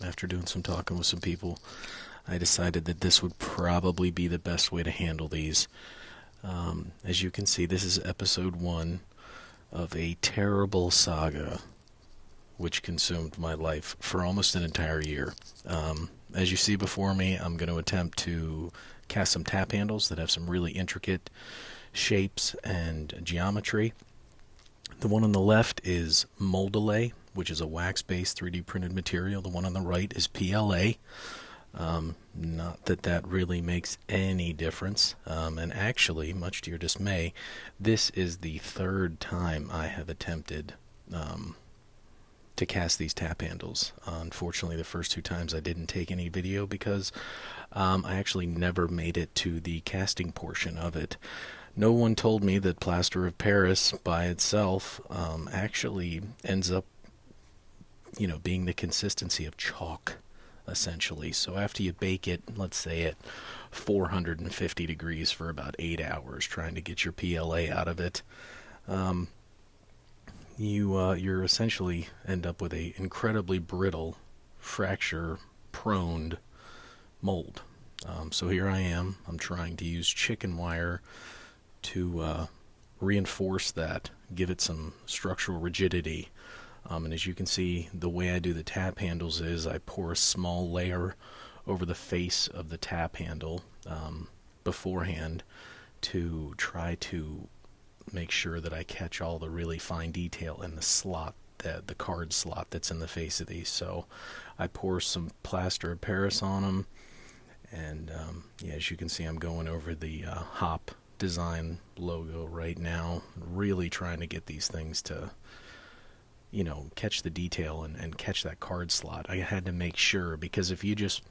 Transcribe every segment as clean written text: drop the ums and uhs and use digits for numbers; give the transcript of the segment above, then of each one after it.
After doing some talking with some people, I decided that this would probably be the best way to handle these. As you can see, this is episode 1 of a terrible saga which consumed my life for almost an entire year. As you see before me, I'm going to attempt to cast some tap handles that have some really intricate shapes and geometry. The one on the left is Moldalay, which is a wax-based 3D printed material. The one on the right is PLA. Not that that really makes any difference. And actually, much to your dismay, this is the third time I have attempted to cast these tap handles. Unfortunately, the first 2 times I didn't take any video because I actually never made it to the casting portion of it. No one told me that plaster of Paris by itself actually ends up, being the consistency of chalk, essentially. So after you bake it, let's say at 450 degrees for about 8 hours, trying to get your PLA out of it, you're essentially end up with a incredibly brittle, fracture-prone mold. So here I am. I'm trying to use chicken wire to reinforce that, give it some structural rigidity. And as you can see, the way I do the tap handles is I pour a small layer over the face of the tap handle beforehand to try to make sure that I catch all the really fine detail in the slot, the card slot that's in the face of these. So I pour some plaster of Paris on them, and as you can see, I'm going over the Hop Design logo right now, really trying to get these things to catch the detail and catch that card slot. I had to make sure, because if you just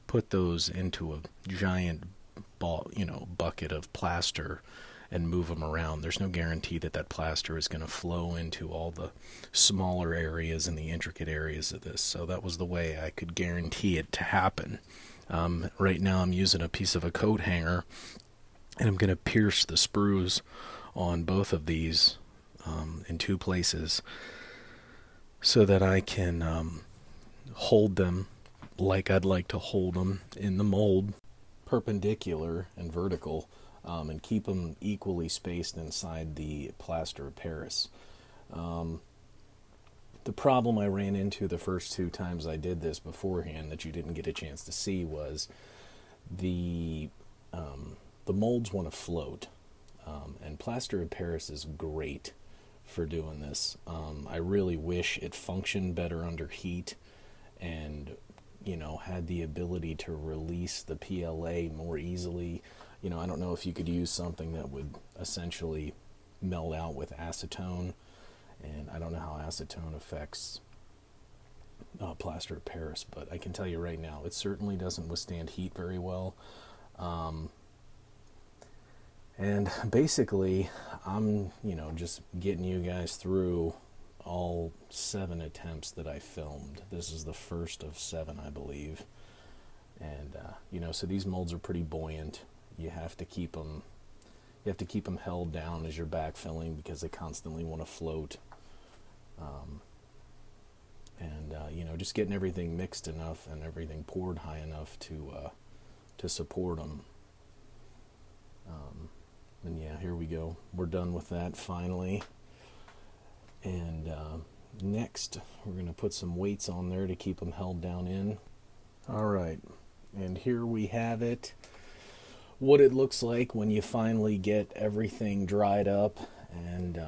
put those into a giant bucket of plaster and move them around, there's no guarantee that that plaster is going to flow into all the smaller areas and the intricate areas of this. So that was the way I could guarantee it to happen. Right now I'm using a piece of a coat hanger, and I'm going to pierce the sprues on both of these in 2 places so that I can hold them like I'd like to hold them in the mold, perpendicular and vertical, and keep them equally spaced inside the plaster of Paris. The problem I ran into the first 2 times I did this beforehand that you didn't get a chance to see was the molds want to float, and plaster of Paris is great for doing this. I really wish it functioned better under heat and had the ability to release the PLA more easily. I don't know if you could use something that would essentially melt out with acetone, and I don't know how acetone affects plaster of Paris, but I can tell you right now, it certainly doesn't withstand heat very well. And basically, I'm, just getting you guys through all 7 attempts that I filmed. This is the first of 7, I believe. And, so these molds are pretty buoyant. You have to keep them held down as you're backfilling because they constantly want to float. Just getting everything mixed enough and everything poured high enough to support them. And here we go. We're done with that finally. And next, we're going to put some weights on there to keep them held down in. All right, and here we have it. What it looks like when you finally get everything dried up, and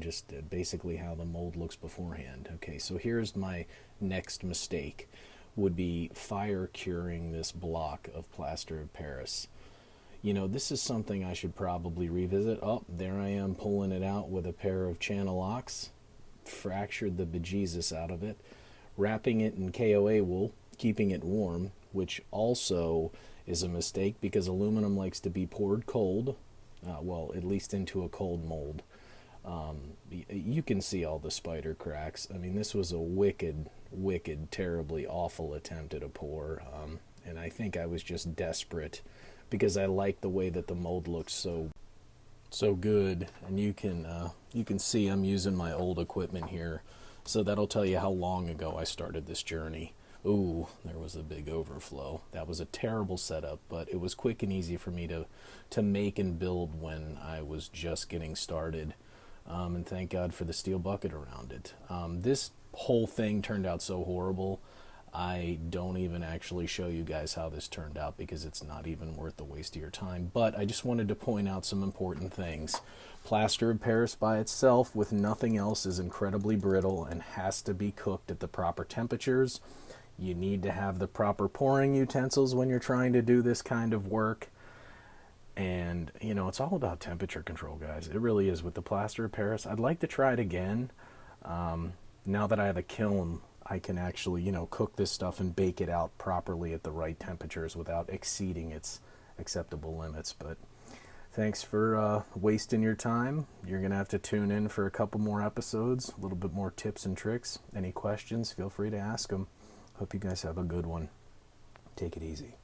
just basically how the mold looks beforehand. Okay, so here's my next mistake, would be fire curing this block of plaster of Paris. This is something I should probably revisit. Oh, there I am pulling it out with a pair of channel locks. Fractured the bejesus out of it. Wrapping it in KOA wool, keeping it warm, which also is a mistake because aluminum likes to be poured cold. At least into a cold mold. You can see all the spider cracks. I mean, this was a wicked, terribly awful attempt at a pour. And I think I was just desperate because I like the way that the mold looks so good. And you can see I'm using my old equipment here, so that'll tell you how long ago I started this journey. Ooh, there was a big overflow. That was a terrible setup, but it was quick and easy for me to make and build when I was just getting started. And thank God for the steel bucket around it. This whole thing turned out so horrible. I don't even actually show you guys how this turned out because it's not even worth the waste of your time. But I just wanted to point out some important things. Plaster of Paris by itself with nothing else is incredibly brittle and has to be cooked at the proper temperatures. You need to have the proper pouring utensils when you're trying to do this kind of work. And, it's all about temperature control, guys. It really is with the plaster of Paris. I'd like to try it again. Now that I have a kiln, I can actually, cook this stuff and bake it out properly at the right temperatures without exceeding its acceptable limits. But thanks for wasting your time. You're going to have to tune in for a couple more episodes, a little bit more tips and tricks. Any questions, feel free to ask them. Hope you guys have a good one. Take it easy.